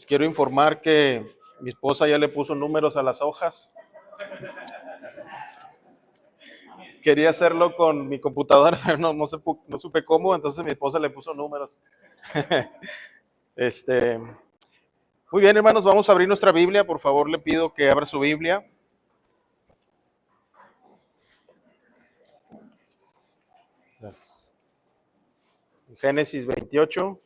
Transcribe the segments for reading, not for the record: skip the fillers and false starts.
Les quiero informar que mi esposa ya le puso números a las hojas. Quería hacerlo con mi computadora, pero no supe cómo, entonces mi esposa le puso números. Muy bien, hermanos, vamos a abrir nuestra Biblia. Por favor, le pido que abra su Biblia. Gracias. Génesis 28.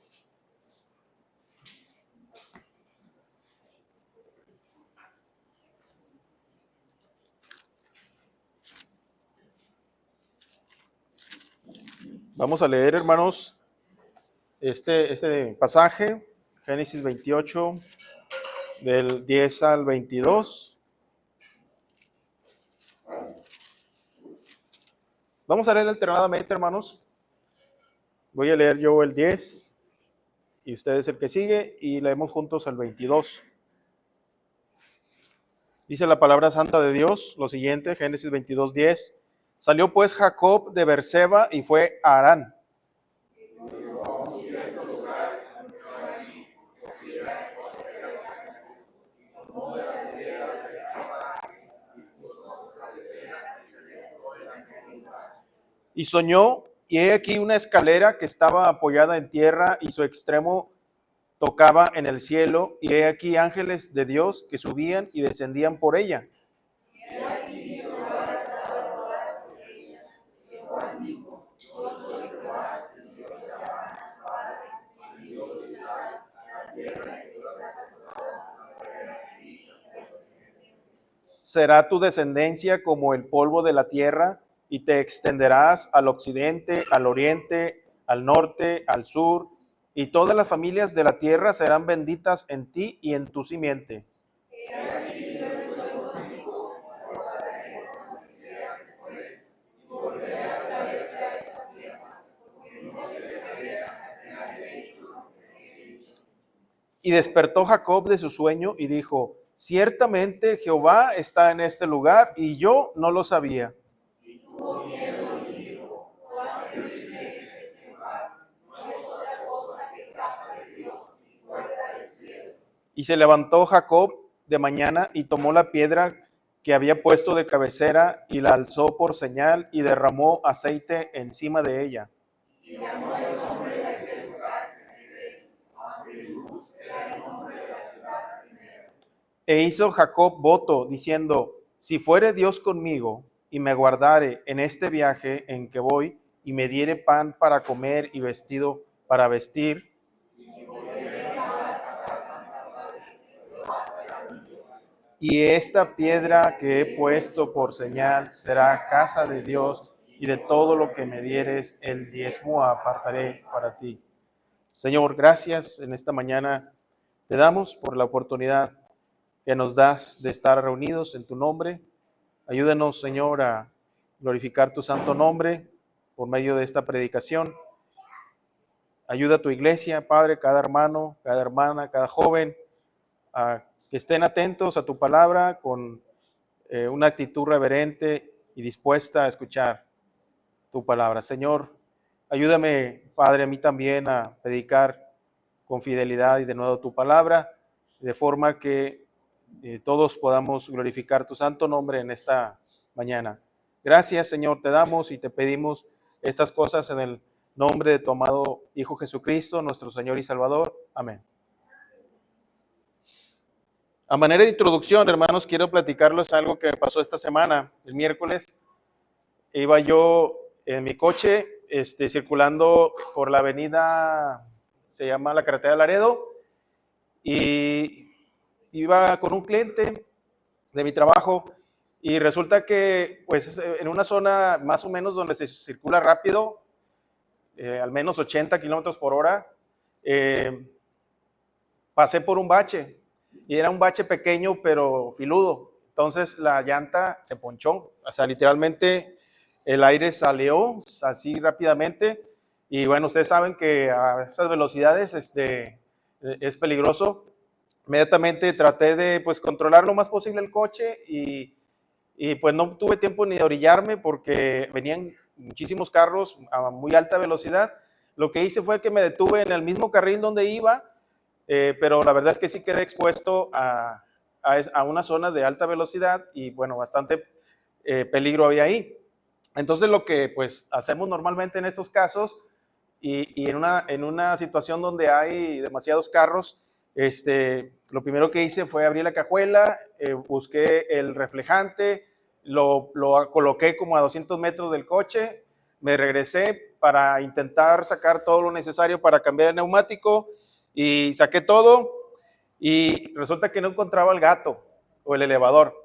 Vamos a leer, hermanos, este pasaje, Génesis 28, del 10 al 22. Vamos a leer alternadamente, hermanos. Voy a leer yo el 10 y ustedes el que sigue y leemos juntos el 22. Dice la palabra santa de Dios lo siguiente, Génesis 22, 10. Salió pues Jacob de Beerseba y fue a Harán. Y soñó, y he aquí una escalera que estaba apoyada en tierra y su extremo tocaba en el cielo, y he aquí ángeles de Dios que subían y descendían por ella. Será tu descendencia como el polvo de la tierra, y te extenderás al occidente, al oriente, al norte, al sur, y todas las familias de la tierra serán benditas en ti y en tu simiente. Y despertó Jacob de su sueño y dijo: ciertamente Jehová está en este lugar, y yo no lo sabía. Y se levantó Jacob de mañana y tomó la piedra que había puesto de cabecera y la alzó por señal y derramó aceite encima de ella. E hizo Jacob voto diciendo: si fuere Dios conmigo y me guardare en este viaje en que voy y me diere pan para comer y vestido para vestir, y esta piedra que he puesto por señal será casa de Dios, y de todo lo que me dieres el diezmo apartaré para ti. Señor, gracias en esta mañana te damos por la oportunidad que nos das de estar reunidos en tu nombre. Ayúdanos, Señor, a glorificar tu santo nombre por medio de esta predicación. Ayuda a tu iglesia, Padre, cada hermano, cada hermana, cada joven, a que estén atentos a tu palabra con una actitud reverente y dispuesta a escuchar tu palabra. Señor, ayúdame, Padre, a mí también a predicar con fidelidad y de nuevo tu palabra, de forma que todos podamos glorificar tu santo nombre en esta mañana. Gracias, Señor, te damos y te pedimos estas cosas en el nombre de tu amado Hijo Jesucristo, nuestro Señor y Salvador. Amén. A manera de introducción, hermanos, quiero platicarles algo que me pasó esta semana. El miércoles iba yo en mi coche circulando por la avenida, se llama la carretera de Laredo, y iba con un cliente de mi trabajo y resulta que pues en una zona más o menos donde se circula rápido, al menos 80 kilómetros por hora, pasé por un bache y era un bache pequeño pero filudo. Entonces la llanta se ponchó, o sea, literalmente el aire salió así rápidamente y bueno, ustedes saben que a esas velocidades es peligroso. Inmediatamente traté de pues controlar lo más posible el coche y pues no tuve tiempo ni de orillarme porque venían muchísimos carros a muy alta velocidad. Lo que hice fue que me detuve en el mismo carril donde iba pero la verdad es que sí quedé expuesto a una zona de alta velocidad y bueno, bastante peligro había ahí. Entonces lo que pues hacemos normalmente en estos casos y en una situación donde hay demasiados carros, lo primero que hice fue abrir la cajuela, busqué el reflejante, lo coloqué como a 200 metros del coche, me regresé para intentar sacar todo lo necesario para cambiar el neumático y saqué todo y resulta que no encontraba el gato o el elevador.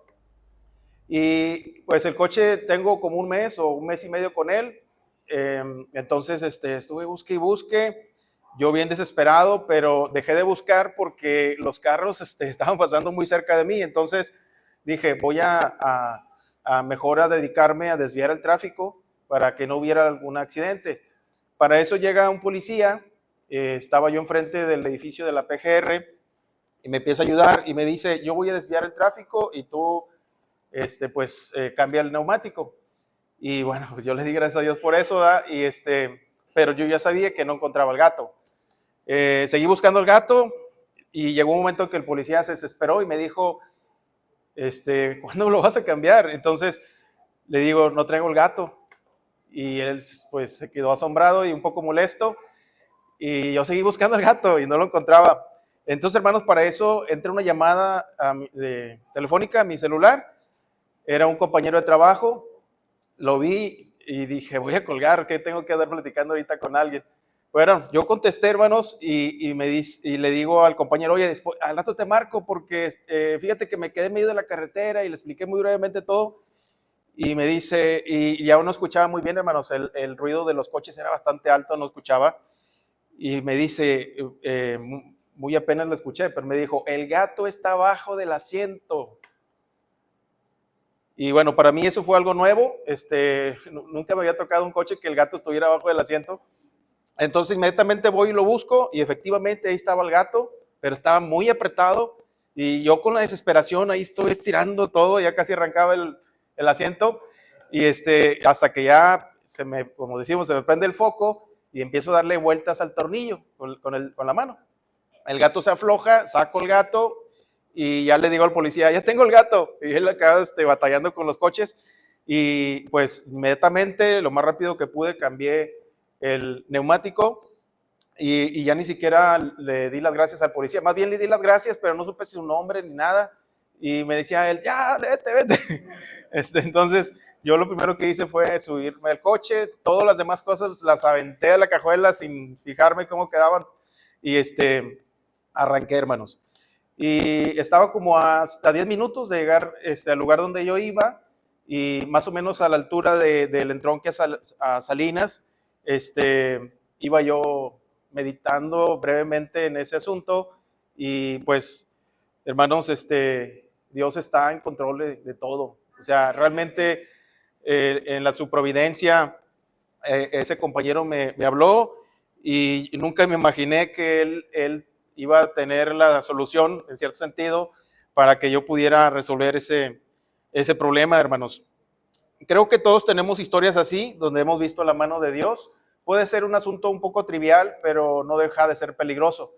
Y pues el coche tengo como un mes o un mes y medio con él. Entonces estuve busque y busque. Yo bien desesperado, pero dejé de buscar porque los carros estaban pasando muy cerca de mí. Entonces dije, voy a mejor a dedicarme a desviar el tráfico para que no hubiera algún accidente. Para eso llega un policía, estaba yo enfrente del edificio de la PGR y me empieza a ayudar y me dice, yo voy a desviar el tráfico y tú cambia el neumático. Y bueno, pues yo le di gracias a Dios por eso, ¿verdad? Pero yo ya sabía que no encontraba el gato. Seguí buscando el gato y llegó un momento que el policía se desesperó y me dijo, ¿cuándo lo vas a cambiar? Entonces le digo, no traigo el gato. Y él pues se quedó asombrado y un poco molesto. Y yo seguí buscando el gato y no lo encontraba. Entonces, hermanos, para eso entré una llamada telefónica a mi celular. Era un compañero de trabajo, lo vi y dije, voy a colgar, que tengo que andar platicando ahorita con alguien. Bueno, yo contesté, hermanos, y le digo al compañero, oye, después, al rato te marco porque fíjate que me quedé en medio de la carretera y le expliqué muy brevemente todo. Y me dice, y ya no escuchaba muy bien, hermanos, el ruido de los coches era bastante alto, no escuchaba. Y me dice, muy apenas lo escuché, pero me dijo, el gato está abajo del asiento. Y bueno, para mí eso fue algo nuevo. Nunca me había tocado un coche que el gato estuviera abajo del asiento. Entonces inmediatamente voy y lo busco y efectivamente ahí estaba el gato, pero estaba muy apretado y yo con la desesperación ahí estoy estirando todo, ya casi arrancaba el asiento y hasta que ya como decimos, se me prende el foco y empiezo a darle vueltas al tornillo con la mano. El gato se afloja, saco el gato y ya le digo al policía, ya tengo el gato. Y él acá batallando con los coches. Y pues inmediatamente, lo más rápido que pude, cambié el neumático y ya ni siquiera le di las gracias al policía. Más bien le di las gracias, pero no supe su nombre ni nada. Y me decía él, ya, vete. Entonces, yo lo primero que hice fue subirme al coche. Todas las demás cosas las aventé a la cajuela sin fijarme cómo quedaban. Y arranqué, hermanos. Y estaba como a 10 minutos de llegar al lugar donde yo iba y más o menos a la altura del entronque a Salinas, iba yo meditando brevemente en ese asunto y pues, hermanos, Dios está en control de todo. O sea, realmente en su providencia, ese compañero me habló y nunca me imaginé que él iba a tener la solución, en cierto sentido, para que yo pudiera resolver ese problema, hermanos. Creo que todos tenemos historias así, donde hemos visto la mano de Dios. Puede ser un asunto un poco trivial, pero no deja de ser peligroso.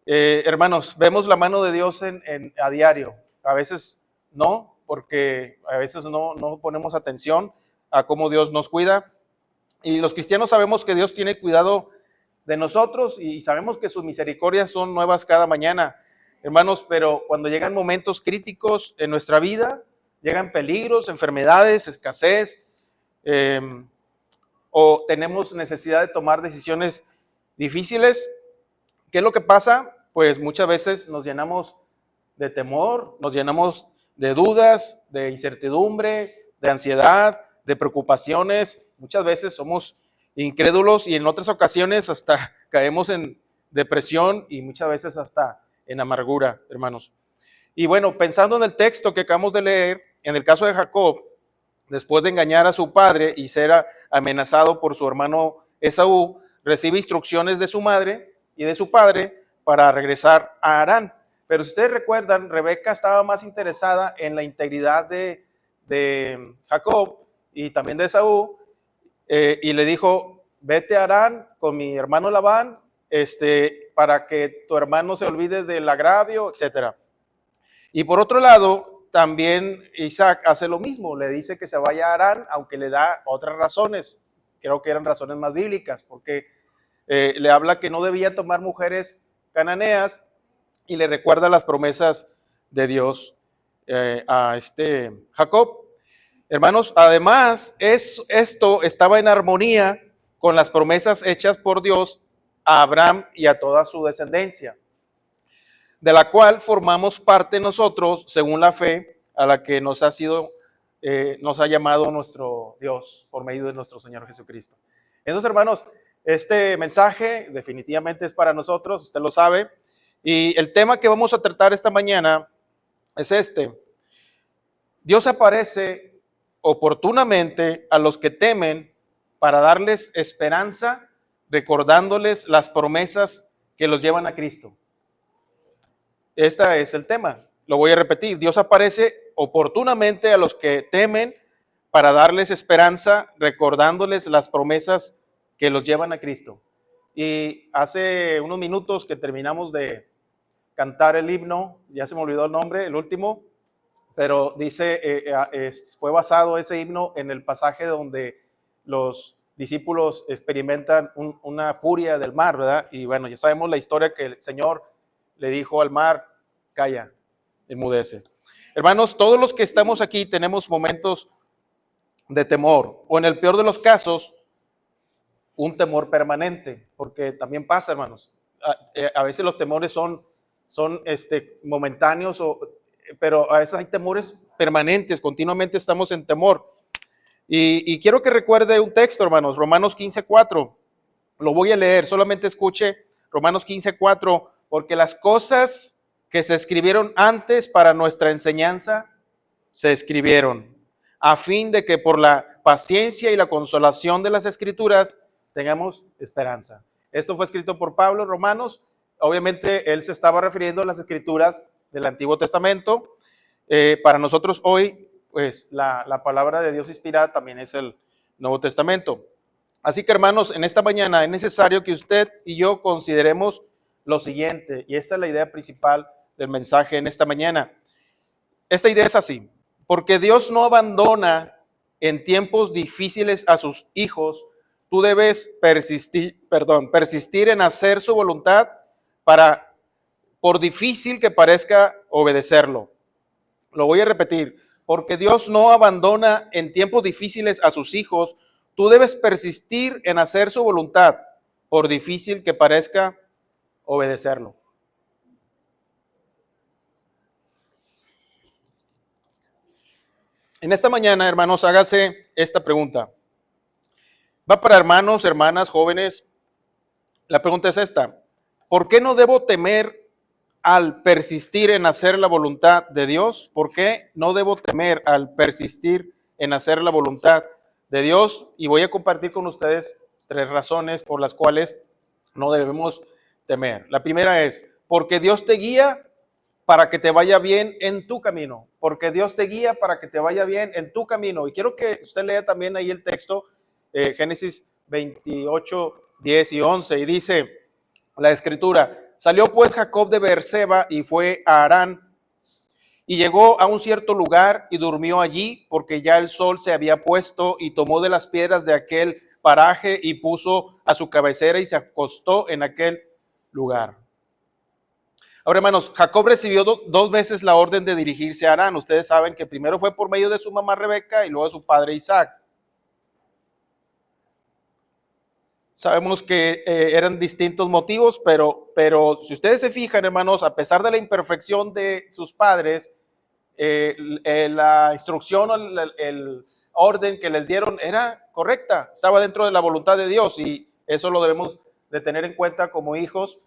Hermanos, vemos la mano de Dios a diario. A veces no, porque a veces no ponemos atención a cómo Dios nos cuida. Y los cristianos sabemos que Dios tiene cuidado de nosotros y sabemos que sus misericordias son nuevas cada mañana, hermanos, pero cuando llegan momentos críticos en nuestra vida, llegan peligros, enfermedades, escasez, o tenemos necesidad de tomar decisiones difíciles, ¿qué es lo que pasa? Pues muchas veces nos llenamos de temor, nos llenamos de dudas, de incertidumbre, de ansiedad, de preocupaciones. Muchas veces somos incrédulos y en otras ocasiones hasta caemos en depresión y muchas veces hasta en amargura, hermanos. Y bueno, pensando en el texto que acabamos de leer, en el caso de Jacob, después de engañar a su padre y ser amenazado por su hermano Esaú, recibe instrucciones de su madre y de su padre para regresar a Harán. Pero si ustedes recuerdan, Rebeca estaba más interesada en la integridad de Jacob y también de Esaú, y le dijo, vete a Harán con mi hermano Labán, para que tu hermano se olvide del agravio, etc. Y por otro lado, también Isaac hace lo mismo, le dice que se vaya a Harán, aunque le da otras razones, creo que eran razones más bíblicas, porque le habla que no debía tomar mujeres cananeas y le recuerda las promesas de Dios a Jacob. Hermanos, además, esto estaba en armonía con las promesas hechas por Dios a Abraham y a toda su descendencia, de la cual formamos parte nosotros según la fe a la que nos ha llamado nuestro Dios por medio de nuestro Señor Jesucristo. Entonces, hermanos, este mensaje definitivamente es para nosotros, usted lo sabe, y el tema que vamos a tratar esta mañana es este: Dios aparece oportunamente a los que temen para darles esperanza, recordándoles las promesas que los llevan a Cristo. Este es el tema, lo voy a repetir: Dios aparece oportunamente a los que temen para darles esperanza, recordándoles las promesas que los llevan a Cristo. Y hace unos minutos que terminamos de cantar el himno, ya se me olvidó el nombre, el último, pero dice, fue basado ese himno en el pasaje donde los discípulos experimentan una furia del mar, ¿verdad? Y bueno, ya sabemos la historia que el Señor le dijo al mar: calla, enmudece. Hermanos, todos los que estamos aquí tenemos momentos de temor, o en el peor de los casos, un temor permanente, porque también pasa, hermanos. A veces los temores son momentáneos, pero a veces hay temores permanentes, continuamente estamos en temor. Y quiero que recuerde un texto, hermanos, Romanos 15:4. Lo voy a leer, solamente escuche Romanos 15:4, porque las cosas que se escribieron antes para nuestra enseñanza se escribieron, a fin de que por la paciencia y la consolación de las Escrituras tengamos esperanza. Esto fue escrito por Pablo en Romanos. Obviamente él se estaba refiriendo a las Escrituras del Antiguo Testamento. Para nosotros hoy, pues la palabra de Dios inspirada también es el Nuevo Testamento. Así que, hermanos, en esta mañana es necesario que usted y yo consideremos lo siguiente, y esta es la idea principal del mensaje en esta mañana. Esta idea es así: porque Dios no abandona en tiempos difíciles a sus hijos, tú debes persistir en hacer su voluntad por difícil que parezca obedecerlo. Lo voy a repetir: porque Dios no abandona en tiempos difíciles a sus hijos, tú debes persistir en hacer su voluntad, por difícil que parezca obedecerlo. En esta mañana, hermanos, hágase esta pregunta. Va para hermanos, hermanas, jóvenes. La pregunta es esta: ¿por qué no debo temer al persistir en hacer la voluntad de Dios? ¿Por qué no debo temer al persistir en hacer la voluntad de Dios? Y voy a compartir con ustedes 3 razones por las cuales no debemos temer. La primera es: porque Dios te guía para que te vaya bien en tu camino. Porque Dios te guía para que te vaya bien en tu camino. Y quiero que usted lea también ahí el texto, Génesis 28, 10 y 11. Y dice la escritura: salió pues Jacob de Beerseba y fue a Harán, y llegó a un cierto lugar y durmió allí, porque ya el sol se había puesto, y tomó de las piedras de aquel paraje y puso a su cabecera y se acostó en aquel lugar. Ahora, hermanos, Jacob recibió 2 veces la orden de dirigirse a Harán. Ustedes saben que primero fue por medio de su mamá Rebeca y luego de su padre Isaac. Sabemos que eran distintos motivos, pero si ustedes se fijan, hermanos, a pesar de la imperfección de sus padres, la instrucción o el orden que les dieron era correcta, estaba dentro de la voluntad de Dios, y eso lo debemos de tener en cuenta como hijos,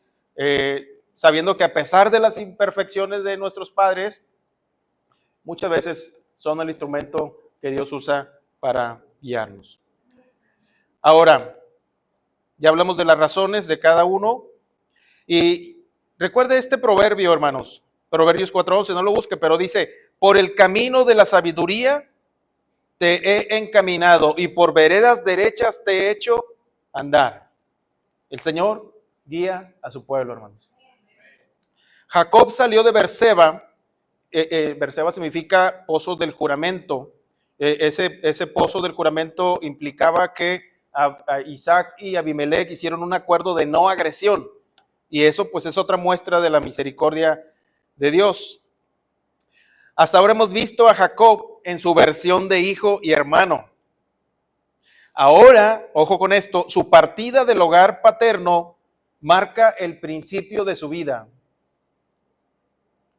sabiendo que a pesar de las imperfecciones de nuestros padres, muchas veces son el instrumento que Dios usa para guiarnos. Ahora, ya hablamos de las razones de cada uno, y recuerde este proverbio, hermanos, Proverbios 4:11, no lo busque, pero dice: por el camino de la sabiduría te he encaminado, y por veredas derechas te he hecho andar. El Señor guía a su pueblo, hermanos. Jacob salió de Berseba. Berseba significa pozo del juramento. Ese pozo del juramento implicaba que a Isaac y Abimelech hicieron un acuerdo de no agresión. Y eso pues es otra muestra de la misericordia de Dios. Hasta ahora hemos visto a Jacob en su versión de hijo y hermano. Ahora, ojo con esto, su partida del hogar paterno marca el principio de su vida.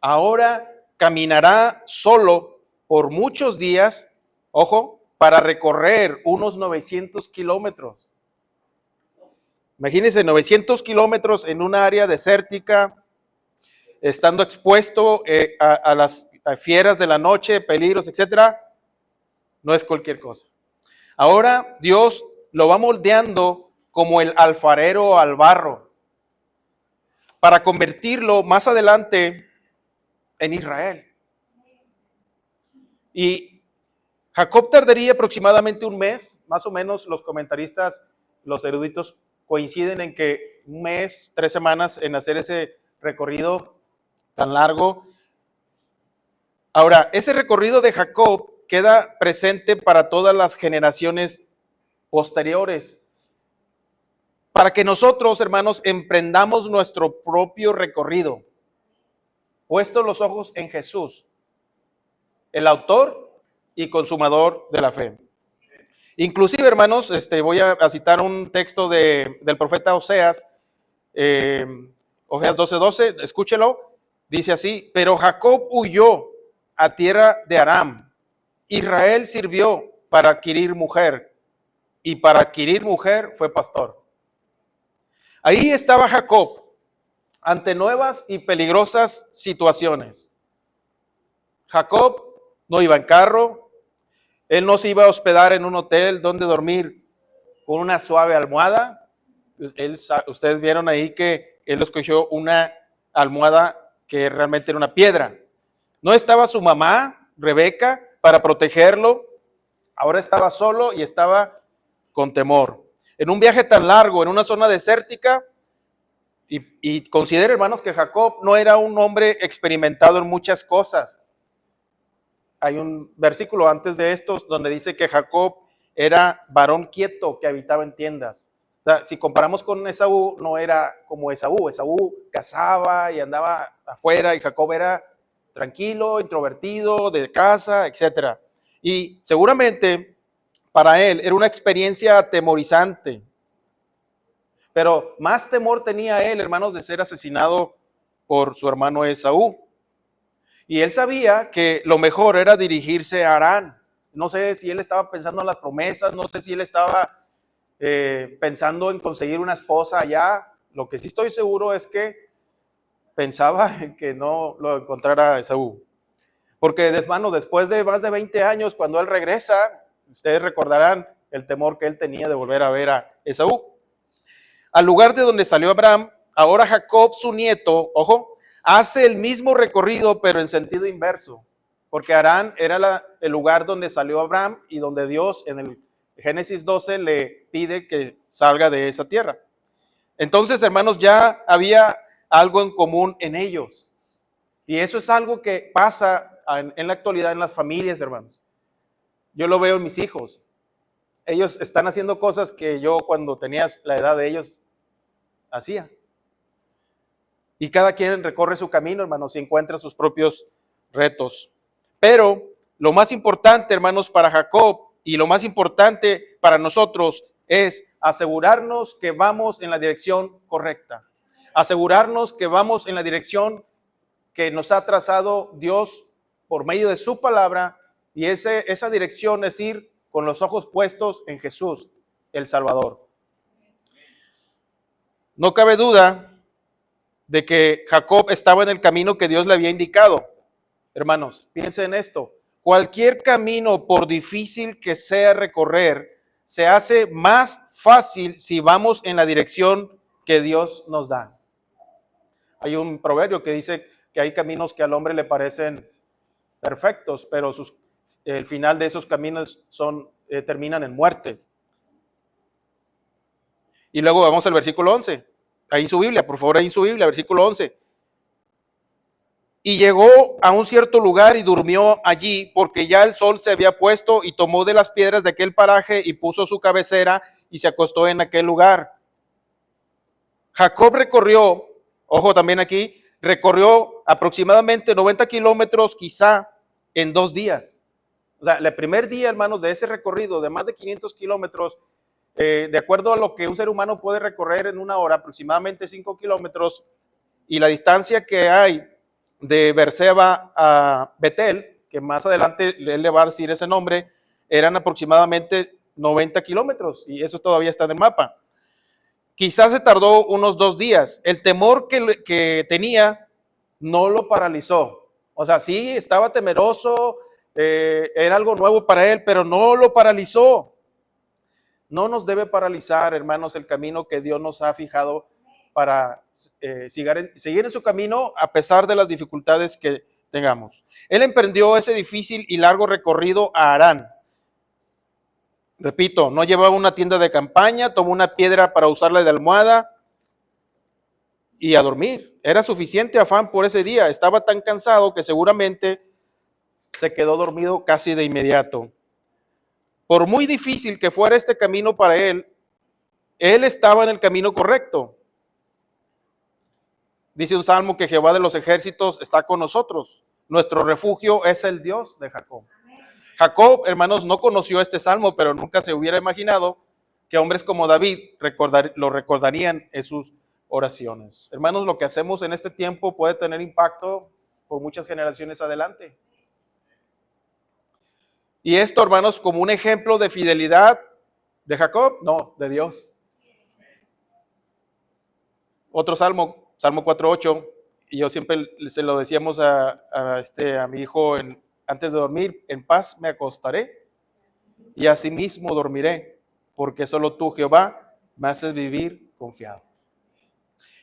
Ahora caminará solo por muchos días, ojo, para recorrer unos 900 kilómetros. Imagínense, 900 kilómetros en un área desértica, estando expuesto a las fieras de la noche, peligros, etcétera. No es cualquier cosa. Ahora Dios lo va moldeando como el alfarero al barro para convertirlo más adelante en Israel. Y Jacob tardaría aproximadamente un mes, más o menos. Los comentaristas, los eruditos coinciden en que un mes, 3 semanas en hacer ese recorrido tan largo. Ahora, ese recorrido de Jacob queda presente para todas las generaciones posteriores, para que nosotros, hermanos, emprendamos nuestro propio recorrido, puestos los ojos en Jesús, el autor y consumador de la fe. Inclusive, hermanos, voy a citar un texto del profeta Oseas, Oseas 12:12, escúchelo, dice así: pero Jacob huyó a tierra de Aram, Israel sirvió para adquirir mujer, y para adquirir mujer fue pastor. Ahí estaba Jacob, ante nuevas y peligrosas situaciones. Jacob no iba en carro, él no se iba a hospedar en un hotel donde dormir con una suave almohada. Ustedes vieron ahí que él escogió una almohada que realmente era una piedra. No estaba su mamá, Rebeca, para protegerlo. Ahora estaba solo y estaba con temor. En un viaje tan largo, en una zona desértica, y considere, hermanos, que Jacob no era un hombre experimentado en muchas cosas. Hay un versículo antes de estos donde dice que Jacob era varón quieto que habitaba en tiendas. O sea, si comparamos con Esaú, no era como Esaú. Esaú cazaba y andaba afuera, y Jacob era tranquilo, introvertido, de casa, etcétera. Y seguramente para él era una experiencia atemorizante. Pero más temor tenía él, hermanos, de ser asesinado por su hermano Esaú. Y él sabía que lo mejor era dirigirse a Harán. No sé si él estaba pensando en las promesas, no sé si él estaba pensando en conseguir una esposa allá. Lo que sí estoy seguro es que pensaba en que no lo encontrara Esaú. Porque, hermano, después de más de 20 años, cuando él regresa, ustedes recordarán el temor que él tenía de volver a ver a Esaú. Al lugar de donde salió Abraham, ahora Jacob, su nieto, ojo, hace el mismo recorrido, pero en sentido inverso. Porque Harán era el lugar donde salió Abraham y donde Dios en el Génesis 12 le pide que salga de esa tierra. Entonces, hermanos, ya había algo en común en ellos. Y eso es algo que pasa en la actualidad en las familias, hermanos. Yo lo veo en mis hijos. Ellos están haciendo cosas que yo, cuando tenía la edad de ellos, hacía. Y cada quien recorre su camino, hermanos, y encuentra sus propios retos. Pero lo más importante, hermanos, para Jacob y lo más importante para nosotros es asegurarnos que vamos en la dirección correcta. Asegurarnos que vamos en la dirección que nos ha trazado Dios por medio de su palabra, y esa dirección es ir con los ojos puestos en Jesús, el Salvador. No cabe duda de que Jacob estaba en el camino que Dios le había indicado. Hermanos, piensen en esto. Cualquier camino, por difícil que sea recorrer, se hace más fácil si vamos en la dirección que Dios nos da. Hay un proverbio que dice que hay caminos que al hombre le parecen perfectos, pero el final de esos caminos terminan en muerte. Y luego vamos al versículo 11. ahí en su Biblia, por favor, ahí en su Biblia, versículo 11. Y llegó a un cierto lugar y durmió allí, porque ya el sol se había puesto, y tomó de las piedras de aquel paraje y puso su cabecera y se acostó en aquel lugar. Jacob recorrió, ojo también aquí, recorrió aproximadamente 90 kilómetros quizá en 2 días. O sea, el primer día, hermanos, de ese recorrido de más de 500 kilómetros, de acuerdo a lo que un ser humano puede recorrer en una hora, aproximadamente 5 kilómetros, y la distancia que hay de Berseba a Betel, que más adelante él le va a decir ese nombre, eran aproximadamente 90 kilómetros, y eso todavía está en el mapa. Quizás se tardó unos 2 días. El temor que tenía no lo paralizó. O sea, sí estaba temeroso, era algo nuevo para él, pero no lo paralizó. No nos debe paralizar, hermanos, el camino que Dios nos ha fijado para seguir en su camino a pesar de las dificultades que tengamos. Él emprendió ese difícil y largo recorrido a Harán. Repito, no llevaba una tienda de campaña, tomó una piedra para usarla de almohada y a dormir. Era suficiente afán por ese día. Estaba tan cansado que seguramente se quedó dormido casi de inmediato. Por muy difícil que fuera este camino para él estaba en el camino correcto. Dice un salmo que Jehová de los ejércitos está con nosotros. Nuestro refugio es el Dios de Jacob. Jacob, hermanos, no conoció este salmo, pero nunca se hubiera imaginado que hombres como David lo recordarían en sus oraciones. Hermanos, lo que hacemos en este tiempo puede tener impacto por muchas generaciones adelante. Y esto, hermanos, como un ejemplo de fidelidad de Jacob, no, de Dios. Otro salmo, Salmo 4:8, y yo siempre se lo decíamos a mi hijo antes de dormir: en paz me acostaré y asimismo dormiré, porque solo tú, Jehová, me haces vivir confiado.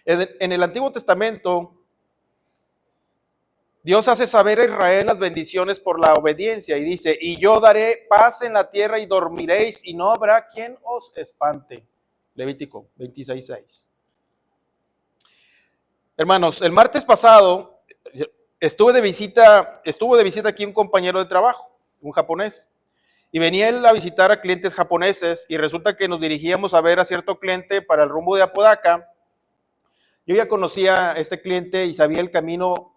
En el Antiguo Testamento, Dios hace saber a Israel las bendiciones por la obediencia y dice: y yo daré paz en la tierra y dormiréis y no habrá quien os espante. Levítico 26:6. Hermanos, el martes pasado estuvo de visita aquí un compañero de trabajo, un japonés, y venía él a visitar a clientes japoneses, y resulta que nos dirigíamos a ver a cierto cliente para el rumbo de Apodaca. Yo ya conocía a este cliente y sabía el camino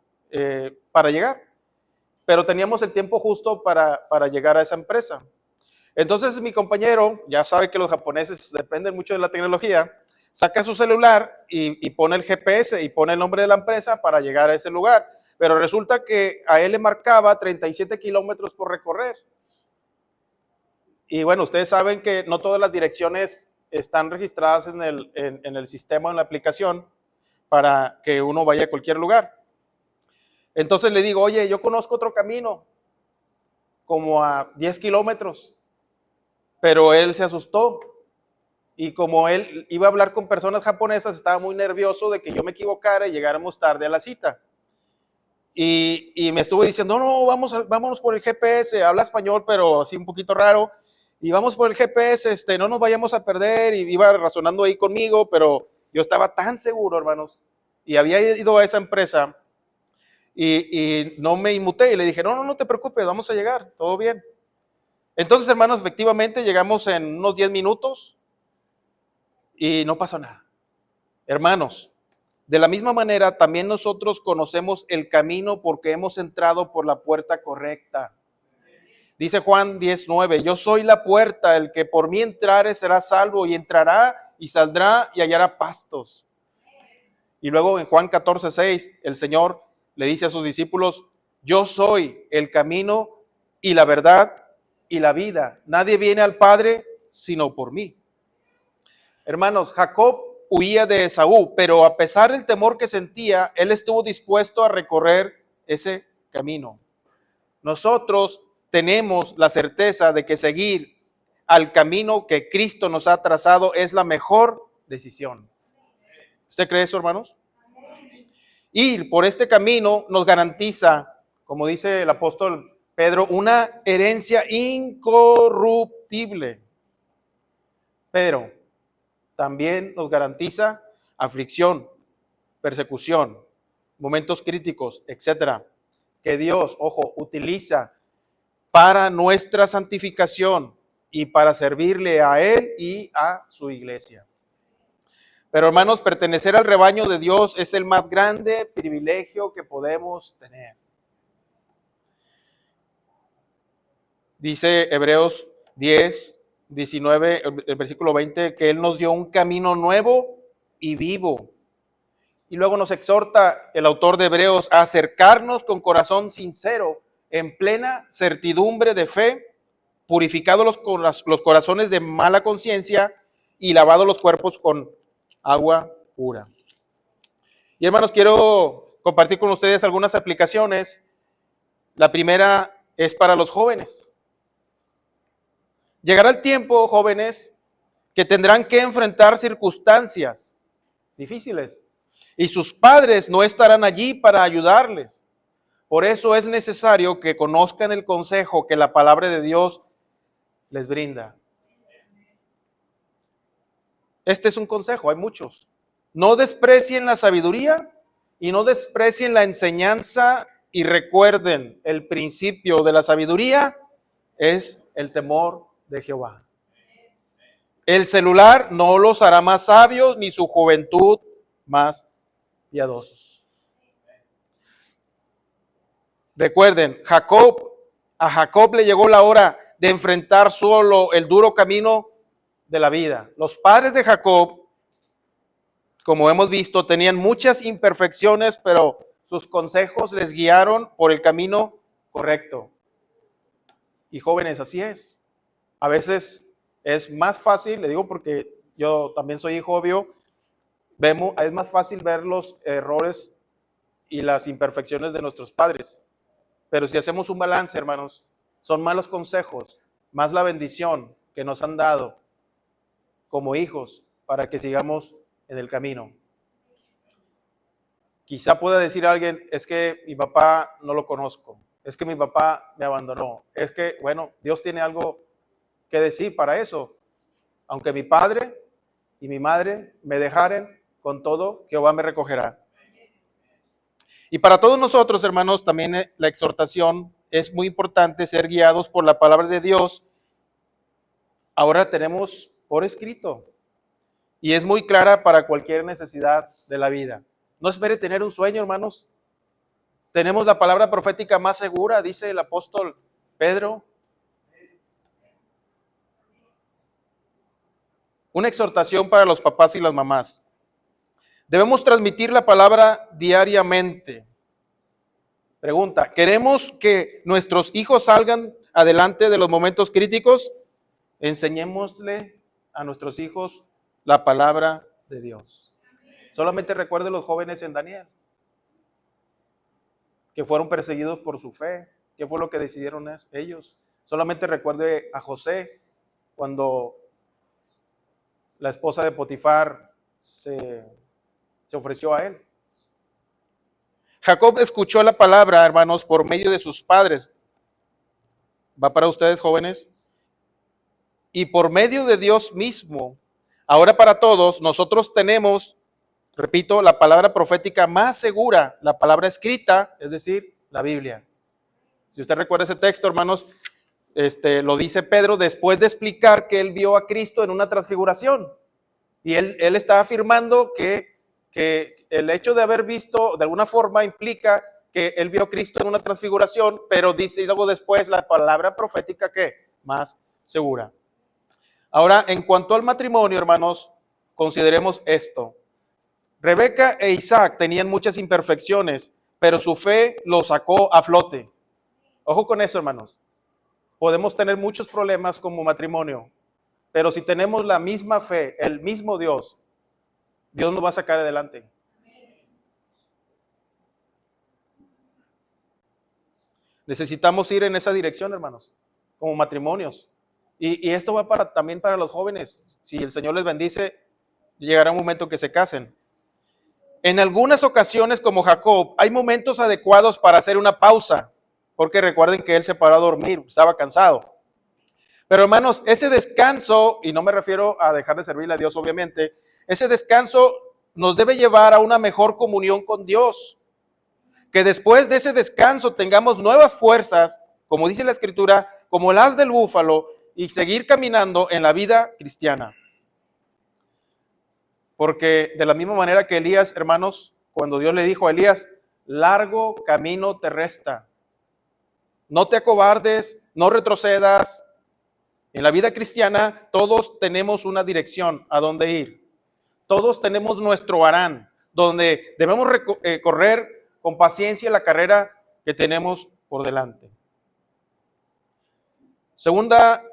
para llegar, pero teníamos el tiempo justo para llegar a esa empresa. Entonces mi compañero, ya sabe que los japoneses dependen mucho de la tecnología, saca su celular y pone el GPS y pone el nombre de la empresa para llegar a ese lugar. Pero resulta que a él le marcaba 37 kilómetros por recorrer. Y bueno, ustedes saben que no todas las direcciones están registradas en el sistema, en la aplicación, para que uno vaya a cualquier lugar. Entonces le digo: oye, yo conozco otro camino, como a 10 kilómetros. Pero él se asustó. Y como él iba a hablar con personas japonesas, estaba muy nervioso de que yo me equivocara y llegáramos tarde a la cita. Y me estuvo diciendo: no, vámonos por el GPS, habla español, pero así un poquito raro. Y vamos por el GPS, no nos vayamos a perder. Y iba razonando ahí conmigo, pero yo estaba tan seguro, hermanos. Y había ido a esa empresa y no me inmuté. Y le dije: no te preocupes, vamos a llegar, todo bien. Entonces, hermanos, efectivamente llegamos en unos 10 minutos. Y no pasó nada. Hermanos, de la misma manera, también nosotros conocemos el camino porque hemos entrado por la puerta correcta. Dice Juan 10:9: yo soy la puerta, el que por mí entrare será salvo, y entrará y saldrá y hallará pastos. Y luego en Juan 14:6, el Señor le dice a sus discípulos: yo soy el camino y la verdad y la vida. Nadie viene al Padre sino por mí. Hermanos, Jacob huía de Esaú, pero a pesar del temor que sentía, él estuvo dispuesto a recorrer ese camino. Nosotros tenemos la certeza de que seguir al camino que Cristo nos ha trazado es la mejor decisión. ¿Usted cree eso, hermanos? Ir por este camino nos garantiza, como dice el apóstol Pedro, una herencia incorruptible. Pero también nos garantiza aflicción, persecución, momentos críticos, etcétera, que Dios, ojo, utiliza para nuestra santificación y para servirle a Él y a su iglesia. Pero hermanos, pertenecer al rebaño de Dios es el más grande privilegio que podemos tener. Dice Hebreos 10, 19, el versículo 20, que Él nos dio un camino nuevo y vivo. Y luego nos exhorta el autor de Hebreos a acercarnos con corazón sincero, en plena certidumbre de fe, purificados los corazones de mala conciencia y lavados los cuerpos con agua pura. Y hermanos, quiero compartir con ustedes algunas aplicaciones. La primera es para los jóvenes. Llegará el tiempo, jóvenes, que tendrán que enfrentar circunstancias difíciles y sus padres no estarán allí para ayudarles. Por eso es necesario que conozcan el consejo que la palabra de Dios les brinda. Este es un consejo, hay muchos. No desprecien la sabiduría y no desprecien la enseñanza, y recuerden, el principio de la sabiduría es el temor de Jehová. El celular no los hará más sabios, ni su juventud más piadosos. Recuerden, a Jacob le llegó la hora de enfrentar solo el duro camino de la vida. Los padres de Jacob, como hemos visto, tenían muchas imperfecciones, pero sus consejos les guiaron por el camino correcto. Y jóvenes, así es. A veces es más fácil, le digo porque yo también soy hijo obvio, es más fácil ver los errores y las imperfecciones de nuestros padres. Pero si hacemos un balance, hermanos, son malos consejos, más la bendición que nos han dado como hijos para que sigamos en el camino. Quizá pueda decir alguien, es que mi papá no lo conozco, es que mi papá me abandonó, es que, bueno, Dios tiene algo que decir para eso. Aunque mi padre y mi madre me dejaren, con todo Jehová me recogerá. Y para todos nosotros, hermanos, también la exhortación es muy importante, ser guiados por la palabra de Dios. Ahora tenemos por escrito y es muy clara para cualquier necesidad de la vida. No espere tener un sueño, hermanos. Tenemos la palabra profética más segura, dice el apóstol Pedro. Una exhortación para los papás y las mamás. Debemos transmitir la palabra diariamente. Pregunta, ¿queremos que nuestros hijos salgan adelante de los momentos críticos? Enseñémosle a nuestros hijos la palabra de Dios. Solamente recuerden los jóvenes en Daniel, que fueron perseguidos por su fe. ¿Qué fue lo que decidieron ellos? Solamente recuerde a José, cuando la esposa de Potifar se ofreció a él. Jacob escuchó la palabra, hermanos, por medio de sus padres. Va para ustedes, jóvenes. Y por medio de Dios mismo. Ahora para todos, nosotros tenemos, repito, la palabra profética más segura, la palabra escrita, es decir, la Biblia. Si usted recuerda ese texto, hermanos, lo dice Pedro después de explicar que él vio a Cristo en una transfiguración. Y él está afirmando que el hecho de haber visto, de alguna forma, implica que él vio a Cristo en una transfiguración, pero dice y luego después la palabra profética que más segura. Ahora, en cuanto al matrimonio, hermanos, consideremos esto. Rebeca e Isaac tenían muchas imperfecciones, pero su fe los sacó a flote. Ojo con eso, hermanos. Podemos tener muchos problemas como matrimonio, pero si tenemos la misma fe, el mismo Dios, Dios nos va a sacar adelante. Necesitamos ir en esa dirección, hermanos, como matrimonios. Y esto va también para los jóvenes. Si el Señor les bendice, llegará un momento que se casen. En algunas ocasiones, como Jacob, hay momentos adecuados para hacer una pausa, porque recuerden que él se paró a dormir, estaba cansado. Pero hermanos, ese descanso, y no me refiero a dejar de servirle a Dios, obviamente, ese descanso nos debe llevar a una mejor comunión con Dios. Que después de ese descanso tengamos nuevas fuerzas, como dice la Escritura, como las del búfalo, y seguir caminando en la vida cristiana. Porque de la misma manera que Elías, hermanos, cuando Dios le dijo a Elías, largo camino te resta. No te acobardes, no retrocedas. En la vida cristiana todos tenemos una dirección a dónde ir. Todos tenemos nuestro Harán, donde debemos correr con paciencia la carrera que tenemos por delante. Segunda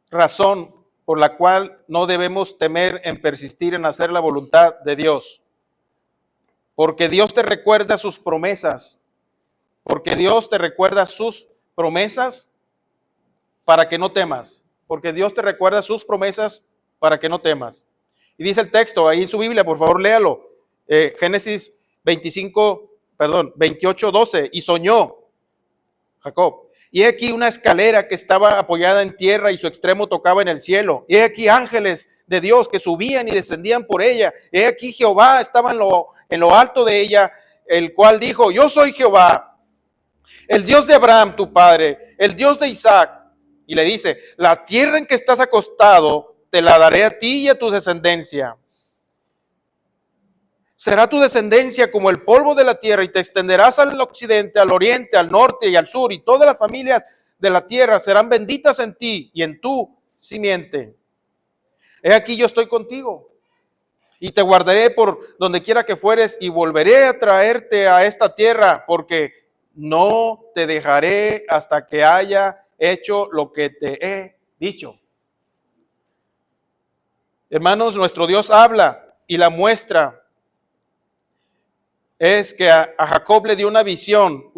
razón por la cual no debemos temer en persistir en hacer la voluntad de Dios. Porque Dios te recuerda sus promesas. Porque Dios te recuerda sus promesas para que no temas. Porque Dios te recuerda sus promesas para que no temas. Y dice el texto, ahí en su Biblia, por favor, léalo. Génesis 28, 12. Y soñó Jacob. Y he aquí una escalera que estaba apoyada en tierra y su extremo tocaba en el cielo. Y he aquí ángeles de Dios que subían y descendían por ella. Y he aquí Jehová estaba en lo alto de ella, el cual dijo, yo soy Jehová, el Dios de Abraham, tu padre, el Dios de Isaac. Y le dice, la tierra en que estás acostado te la daré a ti y a tu descendencia. Será tu descendencia como el polvo de la tierra y te extenderás al occidente, al oriente, al norte y al sur, y todas las familias de la tierra serán benditas en ti y en tu simiente. He aquí yo estoy contigo y te guardaré por donde quiera que fueres y volveré a traerte a esta tierra, porque no te dejaré hasta que haya hecho lo que te he dicho. Hermanos, nuestro Dios habla y la muestra es que a Jacob le dio una visión,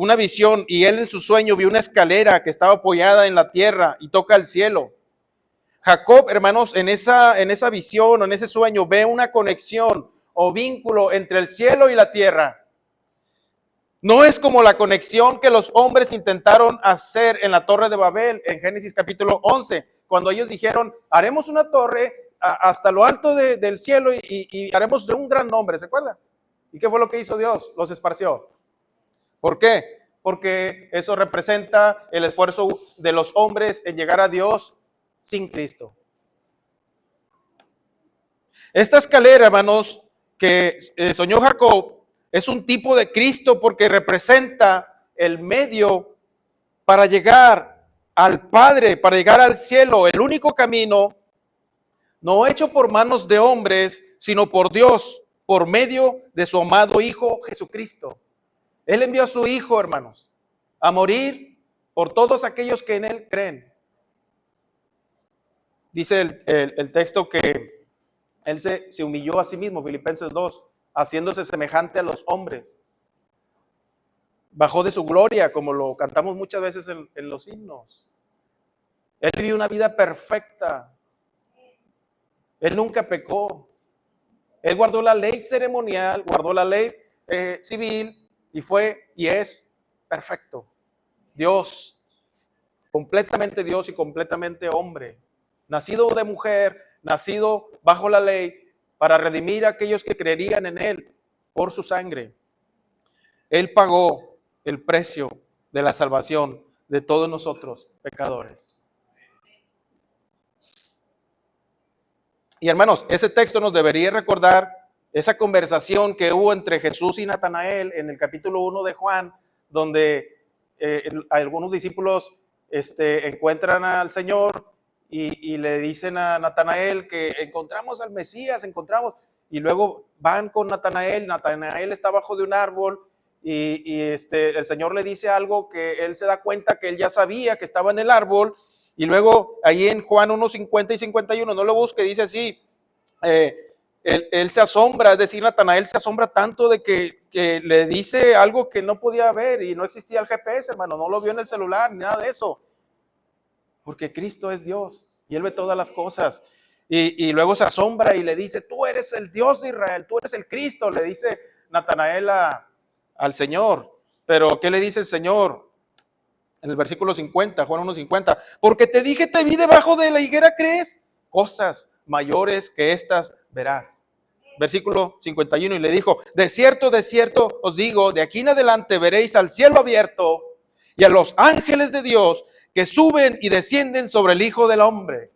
y él en su sueño vio una escalera que estaba apoyada en la tierra y toca al cielo. Jacob, hermanos, en esa visión o en ese sueño ve una conexión o vínculo entre el cielo y la tierra. No es como la conexión que los hombres intentaron hacer en la Torre de Babel en Génesis capítulo 11, cuando ellos dijeron, haremos una torre hasta lo alto del cielo y haremos de un gran nombre, ¿se acuerdan? ¿Y qué fue lo que hizo Dios? Los esparció. ¿Por qué? Porque eso representa el esfuerzo de los hombres en llegar a Dios sin Cristo. Esta escalera, hermanos, que soñó Jacob, es un tipo de Cristo porque representa el medio para llegar al Padre, para llegar al cielo, el único camino, no hecho por manos de hombres, sino por Dios, por medio de su amado Hijo Jesucristo. Él envió a su Hijo, hermanos, a morir por todos aquellos que en Él creen. Dice el texto que Él se humilló a sí mismo, Filipenses 2, haciéndose semejante a los hombres. Bajó de su gloria, como lo cantamos muchas veces en los himnos. Él vivió una vida perfecta. Él nunca pecó. Él guardó la ley ceremonial, guardó la ley civil y fue y es perfecto. Dios, completamente Dios y completamente hombre. Nacido de mujer, nacido bajo la ley para redimir a aquellos que creerían en Él por su sangre. Él pagó el precio de la salvación de todos nosotros, pecadores. Y hermanos, ese texto nos debería recordar esa conversación que hubo entre Jesús y Natanael en el capítulo 1 de Juan, donde algunos discípulos encuentran al Señor y le dicen a Natanael que encontramos al Mesías, y luego van con Natanael está abajo de un árbol y el Señor le dice algo que él se da cuenta que él ya sabía que estaba en el árbol. Y luego ahí en Juan 1, 50 y 51, no lo busque, dice así, él se asombra, es decir, Natanael se asombra tanto de que le dice algo que no podía ver y no existía el GPS, hermano, no lo vio en el celular ni nada de eso, porque Cristo es Dios y Él ve todas las cosas. Y luego se asombra y le dice, tú eres el Dios de Israel, tú eres el Cristo, le dice Natanael al Señor. Pero ¿qué le dice el Señor? En el versículo 50, Juan 1:50, porque te dije, te vi debajo de la higuera, ¿crees? Cosas mayores que estas verás. versículo 51, y le dijo, de cierto os digo, de aquí en adelante veréis al cielo abierto y a los ángeles de Dios que suben y descienden sobre el Hijo del Hombre.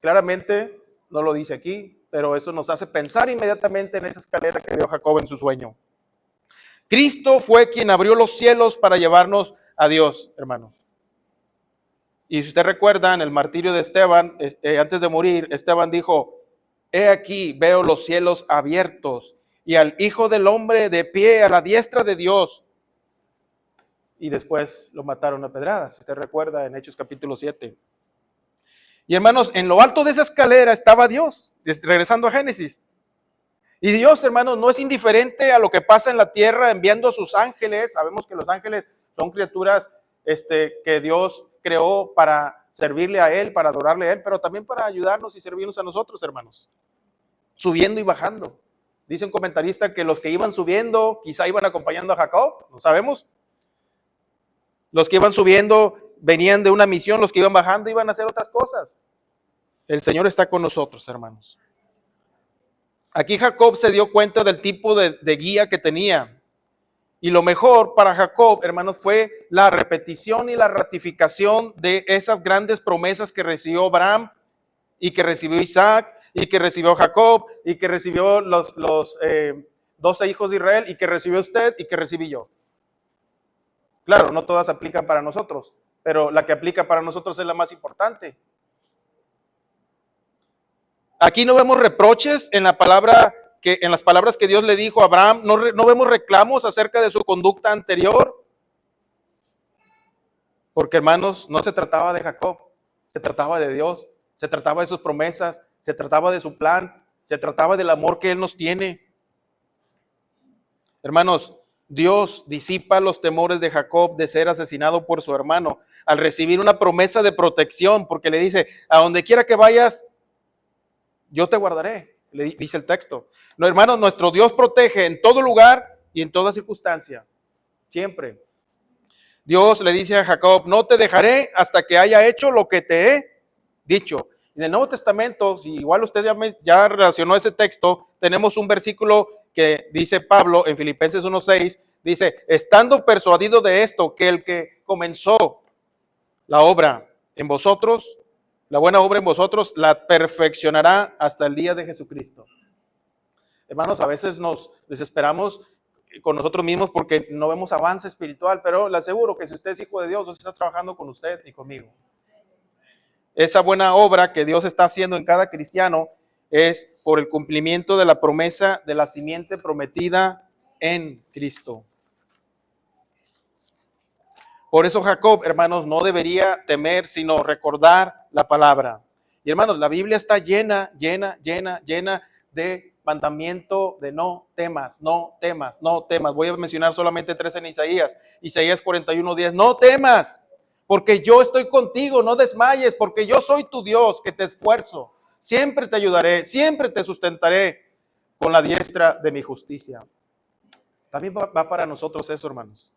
Claramente no lo dice aquí, pero eso nos hace pensar inmediatamente en esa escalera que dio Jacob en su sueño. Cristo fue quien abrió los cielos para llevarnos a Dios, hermanos. Y si usted recuerda, en el martirio de Esteban, antes de morir, Esteban dijo, he aquí, veo los cielos abiertos y al Hijo del Hombre de pie a la diestra de Dios. Y después lo mataron a pedradas, si usted recuerda, en Hechos capítulo 7. Y hermanos, en lo alto de esa escalera estaba Dios, regresando a Génesis. Y Dios, hermanos, no es indiferente a lo que pasa en la tierra enviando a sus ángeles. Sabemos que los ángeles son criaturas que Dios creó para servirle a Él, para adorarle a Él, pero también para ayudarnos y servirnos a nosotros, hermanos. Subiendo y bajando. Dice un comentarista que los que iban subiendo quizá iban acompañando a Jacob, no sabemos. Los que iban subiendo venían de una misión, los que iban bajando iban a hacer otras cosas. El Señor está con nosotros, hermanos. Aquí Jacob se dio cuenta del tipo de guía que tenía. Y lo mejor para Jacob, hermanos, fue la repetición y la ratificación de esas grandes promesas que recibió Abraham y que recibió Isaac y que recibió Jacob y que recibió los 12 hijos de Israel y que recibió usted y que recibí yo. Claro, no todas aplican para nosotros, pero la que aplica para nosotros es la más importante. Aquí no vemos reproches en la palabra en las palabras que Dios le dijo a Abraham, no vemos reclamos acerca de su conducta anterior. Porque, hermanos, no se trataba de Jacob, se trataba de Dios, se trataba de sus promesas, se trataba de su plan, se trataba del amor que Él nos tiene. Hermanos, Dios disipa los temores de Jacob de ser asesinado por su hermano al recibir una promesa de protección, porque le dice, a donde quiera que vayas, yo te guardaré, le dice el texto. No, hermanos, nuestro Dios protege en todo lugar y en toda circunstancia, siempre. Dios le dice a Jacob, no te dejaré hasta que haya hecho lo que te he dicho. En el Nuevo Testamento, si igual usted ya relacionó ese texto, tenemos un versículo que dice Pablo en Filipenses 1:6, dice, estando persuadido de esto, que el que comenzó la obra en vosotros, la buena obra en vosotros, la perfeccionará hasta el día de Jesucristo. Hermanos, a veces nos desesperamos con nosotros mismos porque no vemos avance espiritual, pero le aseguro que si usted es hijo de Dios, Dios está trabajando con usted y conmigo. Esa buena obra que Dios está haciendo en cada cristiano es por el cumplimiento de la promesa de la simiente prometida en Cristo. Por eso Jacob, hermanos, no debería temer, sino recordar la palabra. Y hermanos, la Biblia está llena de mandamiento de no temas, no temas, no temas. Voy a mencionar solamente 3 en Isaías. Isaías 41:10, no temas, porque yo estoy contigo, no desmayes, porque yo soy tu Dios, que te esfuerzo. Siempre te ayudaré, siempre te sustentaré con la diestra de mi justicia. También va para nosotros eso, hermanos.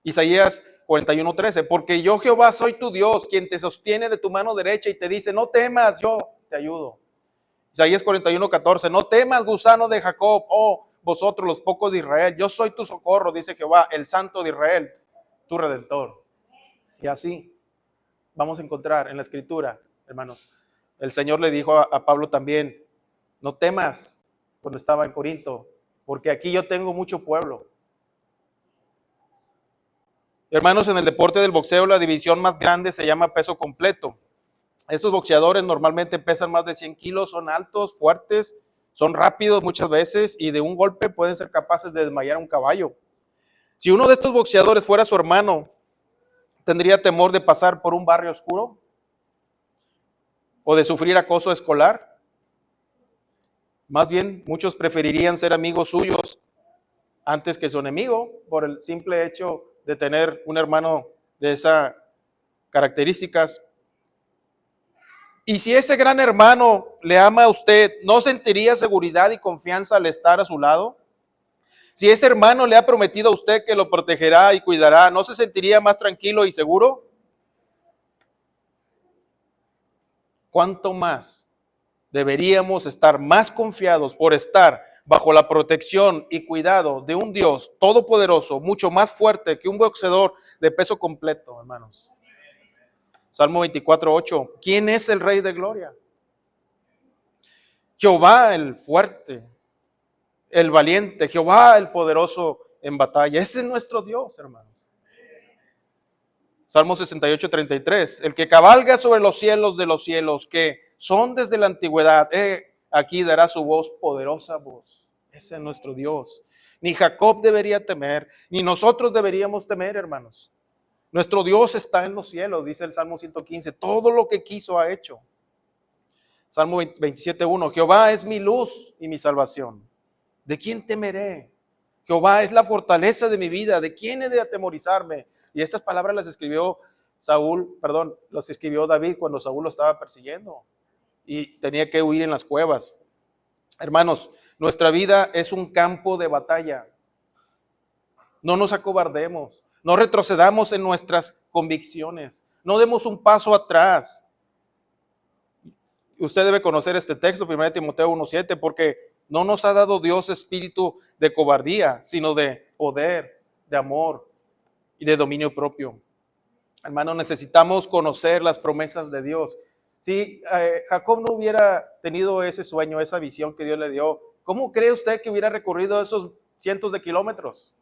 Isaías 41:13, porque yo Jehová soy tu Dios, quien te sostiene de tu mano derecha y te dice, no temas, yo te ayudo. Isaías 41:14, no temas, gusano de Jacob, oh vosotros los pocos de Israel, yo soy tu socorro, dice Jehová, el Santo de Israel, tu Redentor. Y así vamos a encontrar en la Escritura, hermanos. El Señor le dijo a Pablo también, no temas, cuando estaba en Corinto, porque aquí yo tengo mucho pueblo. Hermanos, en el deporte del boxeo, la división más grande se llama peso completo. Estos boxeadores normalmente pesan más de 100 kilos, son altos, fuertes, son rápidos muchas veces y de un golpe pueden ser capaces de desmayar a un caballo. Si uno de estos boxeadores fuera su hermano, ¿tendría temor de pasar por un barrio oscuro? ¿O de sufrir acoso escolar? Más bien, muchos preferirían ser amigos suyos antes que su enemigo por el simple hecho de tener un hermano de esas características. Y si ese gran hermano le ama a usted, ¿no sentiría seguridad y confianza al estar a su lado? Si ese hermano le ha prometido a usted que lo protegerá y cuidará, ¿no se sentiría más tranquilo y seguro? ¿Cuánto más Deberíamos estar más confiados por estar bajo la protección y cuidado de un Dios todopoderoso, mucho más fuerte que un boxeador de peso completo, hermanos. Salmo 24:8. ¿Quién es el Rey de Gloria? Jehová el fuerte, el valiente, Jehová el poderoso en batalla. Ese es nuestro Dios, hermano. Salmo 68:33. El que cabalga sobre los cielos de los cielos, que son desde la antigüedad, aquí dará su voz, poderosa voz. Ese es nuestro Dios. Ni Jacob debería temer, ni nosotros deberíamos temer, hermanos. Nuestro Dios está en los cielos, dice el Salmo 115. Todo lo que quiso ha hecho. Salmo 27:1. Jehová es mi luz y mi salvación. ¿De quién temeré? Jehová es la fortaleza de mi vida. ¿De quién he de atemorizarme? Y estas palabras las escribió las escribió David cuando Saúl lo estaba persiguiendo y tenía que huir en las cuevas. Hermanos, nuestra vida es un campo de batalla. No nos acobardemos, no retrocedamos en nuestras convicciones, no demos un paso atrás. Usted debe conocer este texto, 1 Timoteo 1:7, porque no nos ha dado Dios espíritu de cobardía, sino de poder, de amor y de dominio propio. Hermano, necesitamos conocer las promesas de Dios. Si Jacob no hubiera tenido ese sueño, esa visión que Dios le dio, ¿cómo cree usted que hubiera recorrido esos cientos de kilómetros?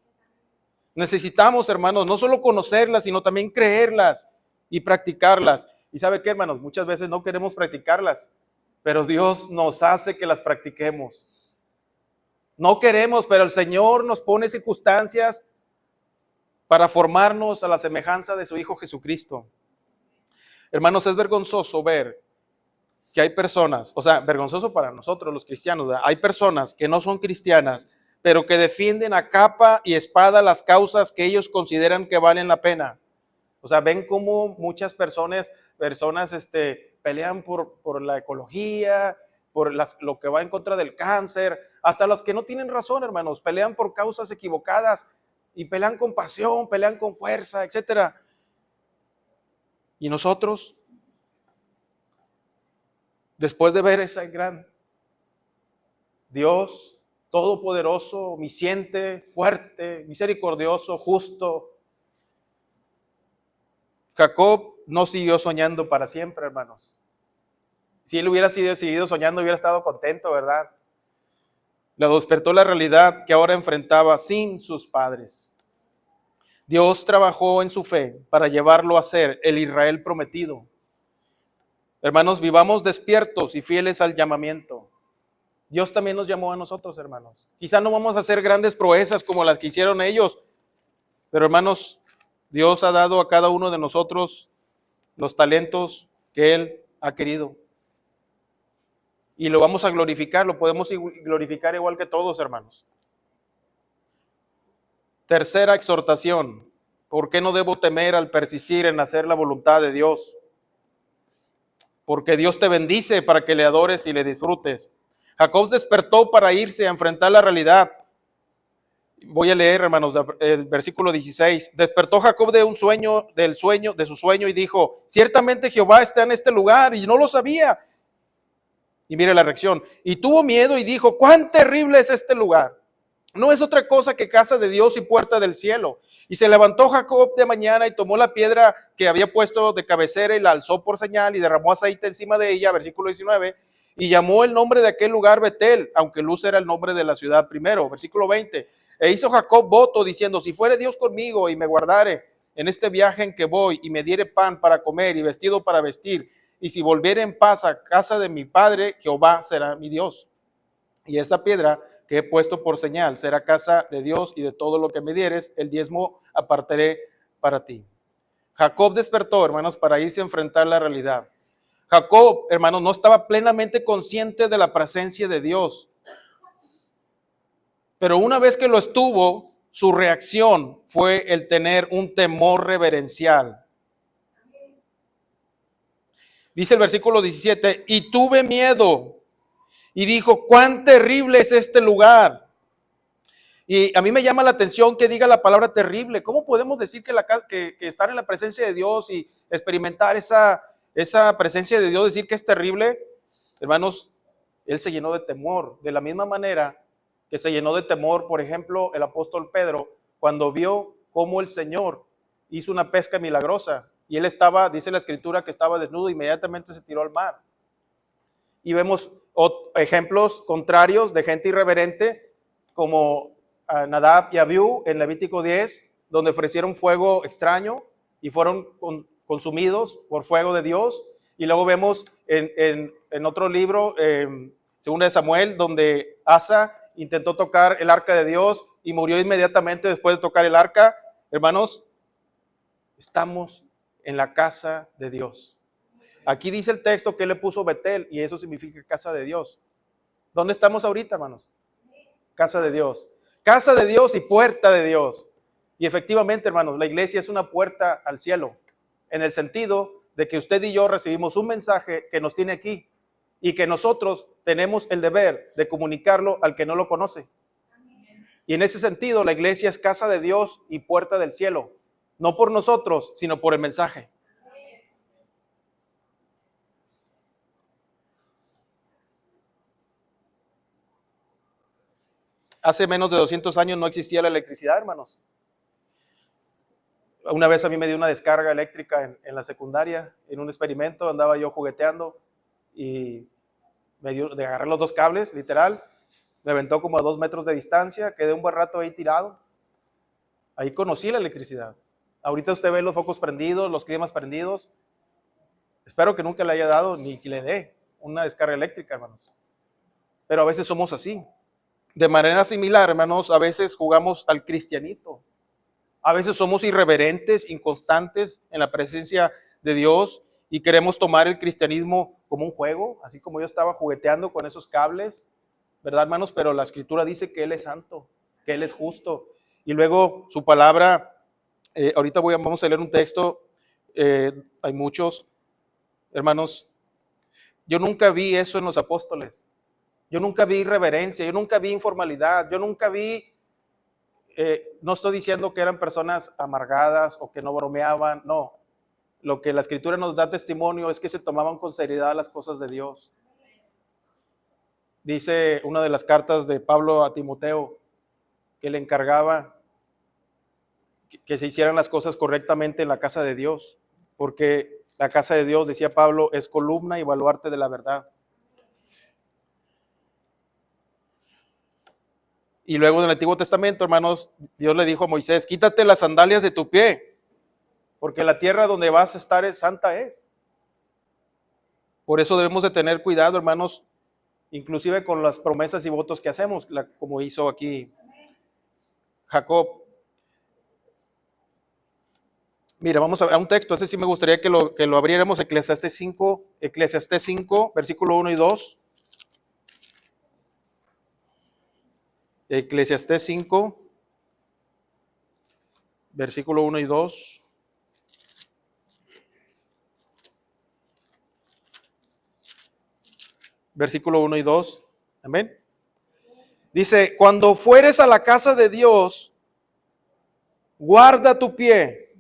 Necesitamos, hermanos, no solo conocerlas, sino también creerlas y practicarlas. Y ¿sabe qué, hermanos? Muchas veces no queremos practicarlas, pero Dios nos hace que las practiquemos. No queremos, pero el Señor nos pone circunstancias para formarnos a la semejanza de su Hijo Jesucristo. Hermanos, es vergonzoso ver que hay personas, vergonzoso para nosotros los cristianos, ¿verdad? Hay personas que no son cristianas, pero que defienden a capa y espada las causas que ellos consideran que valen la pena. Ven cómo muchas personas pelean por la ecología, por lo que va en contra del cáncer, hasta los que no tienen razón, hermanos, pelean por causas equivocadas y pelean con pasión, pelean con fuerza, etc. Y nosotros, después de ver ese gran Dios todopoderoso, omnisciente, fuerte, misericordioso, justo, Jacob no siguió soñando para siempre, hermanos. Si él hubiera seguido soñando, hubiera estado contento, ¿verdad? Le despertó la realidad que ahora enfrentaba sin sus padres. Dios trabajó en su fe para llevarlo a ser el Israel prometido. Hermanos, vivamos despiertos y fieles al llamamiento. Dios también nos llamó a nosotros, hermanos. Quizá no vamos a hacer grandes proezas como las que hicieron ellos, pero hermanos, Dios ha dado a cada uno de nosotros los talentos que Él ha querido. Y lo vamos a glorificar, lo podemos glorificar igual que todos, hermanos. Tercera exhortación. ¿Por qué no debo temer al persistir en hacer la voluntad de Dios? Porque Dios te bendice para que le adores y le disfrutes. Jacob despertó para irse a enfrentar la realidad. Voy a leer, hermanos, el versículo 16. Despertó Jacob de su sueño y dijo: ciertamente Jehová está en este lugar, y no lo sabía. Y mire la reacción. Y tuvo miedo y dijo: cuán terrible es este lugar. No es otra cosa que casa de Dios y puerta del cielo. Y se levantó Jacob de mañana y tomó la piedra que había puesto de cabecera y la alzó por señal y derramó aceite encima de ella, versículo 19, y llamó el nombre de aquel lugar Betel, aunque Luz era el nombre de la ciudad primero, versículo 20. E hizo Jacob voto diciendo: si fuere Dios conmigo y me guardare en este viaje en que voy y me diere pan para comer y vestido para vestir, y si volviere en paz a casa de mi padre, Jehová será mi Dios. Y esta piedra que he puesto por señal será casa de Dios, y de todo lo que me dieres, el diezmo apartaré para ti. Jacob despertó, hermanos, para irse a enfrentar la realidad. Jacob, hermanos, no estaba plenamente consciente de la presencia de Dios. Pero una vez que lo estuvo, su reacción fue el tener un temor reverencial. Dice el versículo 17, y tuve miedo. Y dijo: cuán terrible es este lugar. Y a mí me llama la atención que diga la palabra terrible. ¿Cómo podemos decir que estar en la presencia de Dios y experimentar esa presencia de Dios, decir que es terrible? Hermanos, Él se llenó de temor, de la misma manera que se llenó de temor, por ejemplo, el apóstol Pedro, cuando vio cómo el Señor hizo una pesca milagrosa y él estaba, dice la escritura, que estaba desnudo, inmediatamente se tiró al mar. Y vemos ejemplos contrarios de gente irreverente, como Nadab y Abiú en Levítico 10, donde ofrecieron fuego extraño y fueron consumidos por fuego de Dios. Y luego vemos en otro libro, Segunda de Samuel, donde Asa intentó tocar el arca de Dios y murió inmediatamente después de tocar el arca. Hermanos, estamos en la casa de Dios. Aquí dice el texto que él le puso Betel y eso significa casa de Dios. ¿Dónde estamos ahorita, hermanos? Casa de Dios. Casa de Dios y puerta de Dios. Y efectivamente, hermanos, la iglesia es una puerta al cielo, en el sentido de que usted y yo recibimos un mensaje que nos tiene aquí y que nosotros tenemos el deber de comunicarlo al que no lo conoce. Y en ese sentido, la iglesia es casa de Dios y puerta del cielo, no por nosotros, sino por el mensaje. Hace menos de 200 años no existía la electricidad, hermanos. Una vez a mí me dio una descarga eléctrica en la secundaria, en un experimento, andaba yo jugueteando y me dio de agarrar los dos cables, literal, me aventó como a 2 metros de distancia, quedé un buen rato ahí tirado. Ahí conocí la electricidad. Ahorita usted ve los focos prendidos, los climas prendidos. Espero que nunca le haya dado ni que le dé una descarga eléctrica, hermanos. Pero a veces somos así. De manera similar, hermanos, a veces jugamos al cristianito. A veces somos irreverentes, inconstantes en la presencia de Dios y queremos tomar el cristianismo como un juego, así como yo estaba jugueteando con esos cables, ¿verdad, hermanos? Pero la escritura dice que Él es santo, que Él es justo. Y luego su palabra, ahorita vamos a leer un texto, hay muchos, hermanos, yo nunca vi eso en los apóstoles. Yo nunca vi irreverencia, yo nunca vi informalidad, yo nunca vi, no estoy diciendo que eran personas amargadas o que no bromeaban, no. Lo que la escritura nos da testimonio es que se tomaban con seriedad las cosas de Dios. Dice una de las cartas de Pablo a Timoteo que le encargaba que se hicieran las cosas correctamente en la casa de Dios, porque la casa de Dios, decía Pablo, es columna y baluarte de la verdad. Y luego en el Antiguo Testamento, hermanos, Dios le dijo a Moisés, quítate las sandalias de tu pie, porque la tierra donde vas a estar es santa es. Por eso debemos de tener cuidado, hermanos, inclusive con las promesas y votos que hacemos, como hizo aquí Jacob. Mira, vamos a un texto, ese sí me gustaría que lo abriéramos, Eclesiastés 5, versículo 1 y 2. Eclesiastés 5, versículo 1 y 2. Versículo 1 y 2. Amén. Dice, cuando fueres a la casa de Dios, guarda tu pie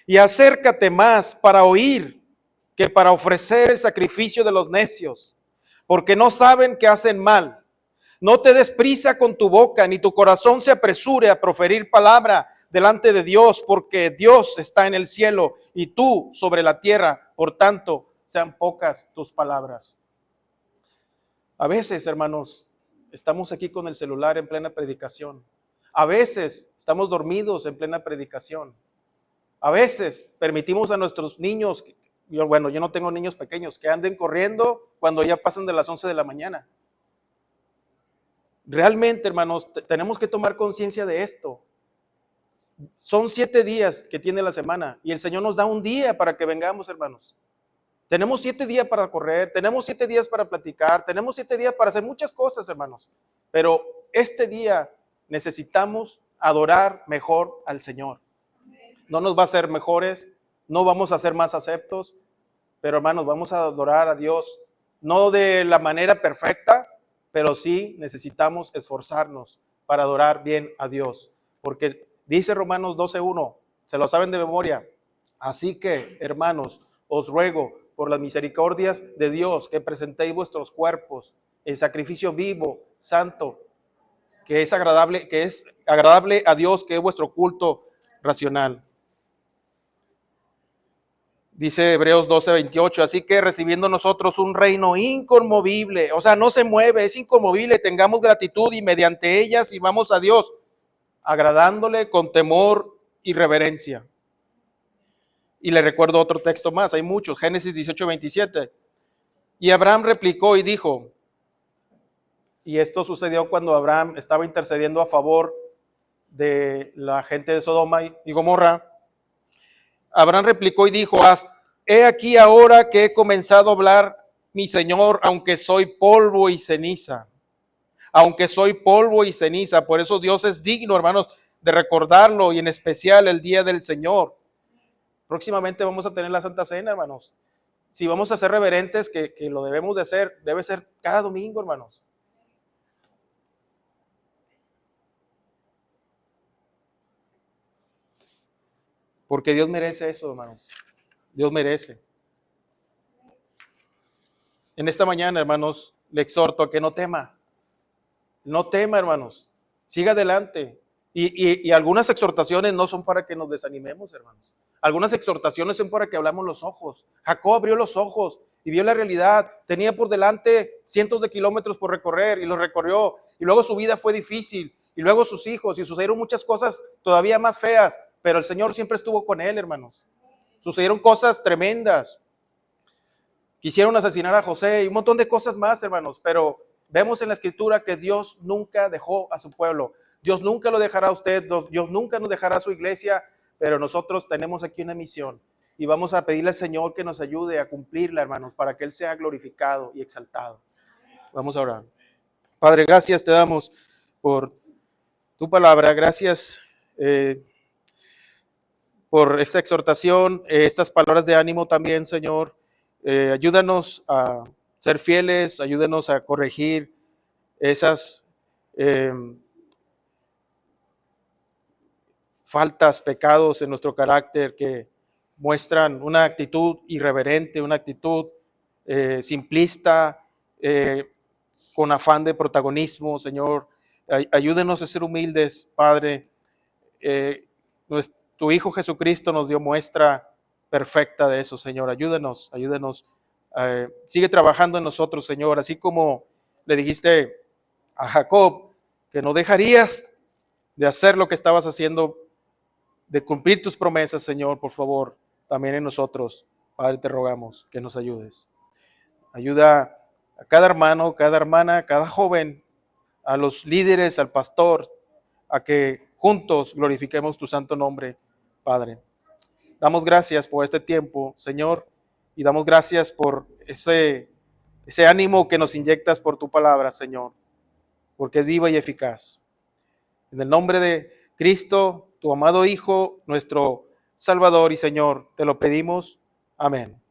y acércate más para oír que para ofrecer el sacrificio de los necios, porque no saben que hacen mal. No te des prisa con tu boca, ni tu corazón se apresure a proferir palabra delante de Dios, porque Dios está en el cielo y tú sobre la tierra, por tanto, sean pocas tus palabras. A veces, hermanos, estamos aquí con el celular en plena predicación. A veces estamos dormidos en plena predicación. A veces permitimos a nuestros niños, yo no tengo niños pequeños, que anden corriendo cuando ya pasan de las 11 de la mañana. Realmente, hermanos, tenemos que tomar conciencia de esto. Son 7 días que tiene la semana y el Señor nos da un día para que vengamos, hermanos. Tenemos 7 días para correr, tenemos 7 días para platicar, tenemos 7 días para hacer muchas cosas, hermanos. Pero este día necesitamos adorar mejor al Señor. No nos va a hacer mejores, no vamos a ser más aceptos, pero hermanos, vamos a adorar a Dios, no de la manera perfecta, pero sí necesitamos esforzarnos para adorar bien a Dios. Porque dice Romanos 12:1, se lo saben de memoria. Así que, hermanos, os ruego por las misericordias de Dios que presentéis vuestros cuerpos el sacrificio vivo, santo, que es agradable a Dios, que es vuestro culto racional. Dice Hebreos 12:28, así que recibiendo nosotros un reino inconmovible, o sea, no se mueve, es inconmovible, tengamos gratitud y mediante ella sirvamos a Dios, agradándole con temor y reverencia. Y le recuerdo otro texto más, hay muchos, Génesis 18:27. Y Abraham replicó y dijo, y esto sucedió cuando Abraham estaba intercediendo a favor de la gente de Sodoma y Gomorra. Abraham replicó y dijo, he aquí ahora que he comenzado a hablar mi Señor, aunque soy polvo y ceniza. Aunque soy polvo y ceniza. Por eso Dios es digno, hermanos, de recordarlo y en especial el día del Señor. Próximamente vamos a tener la Santa Cena, hermanos. Si vamos a ser reverentes, que lo debemos de hacer, debe ser cada domingo, hermanos. Porque Dios merece eso, hermanos. Dios merece. En esta mañana, hermanos, le exhorto a que no tema. No tema, hermanos. Siga adelante. Y algunas exhortaciones no son para que nos desanimemos, hermanos. Algunas exhortaciones son para que abramos los ojos. Jacob abrió los ojos y vio la realidad. Tenía por delante cientos de kilómetros por recorrer y los recorrió. Y luego su vida fue difícil. Y luego sus hijos. Y sucedieron muchas cosas todavía más feas. Pero el Señor siempre estuvo con él, hermanos. Sucedieron cosas tremendas. Quisieron asesinar a José y un montón de cosas más, hermanos. Pero vemos en la Escritura que Dios nunca dejó a su pueblo. Dios nunca lo dejará a usted. Dios nunca nos dejará a su iglesia. Pero nosotros tenemos aquí una misión. Y vamos a pedirle al Señor que nos ayude a cumplirla, hermanos, para que Él sea glorificado y exaltado. Vamos a orar. Padre, gracias te damos por tu palabra. Gracias por esta exhortación, estas palabras de ánimo también, Señor. Ayúdanos a ser fieles, ayúdanos a corregir esas faltas, pecados en nuestro carácter que muestran una actitud irreverente, una actitud simplista, con afán de protagonismo, Señor. Ayúdenos a ser humildes, Padre. Tu Hijo Jesucristo nos dio muestra perfecta de eso, Señor. Ayúdenos. Sigue trabajando en nosotros, Señor, así como le dijiste a Jacob que no dejarías de hacer lo que estabas haciendo, de cumplir tus promesas, Señor, por favor, también en nosotros. Padre, te rogamos que nos ayudes. Ayuda a cada hermano, cada hermana, cada joven, a los líderes, al pastor, a que juntos glorifiquemos tu santo nombre, Padre. Damos gracias por este tiempo, Señor, y damos gracias por ese ánimo que nos inyectas por tu palabra, Señor, porque es viva y eficaz. En el nombre de Cristo, tu amado Hijo, nuestro Salvador y Señor, te lo pedimos. Amén.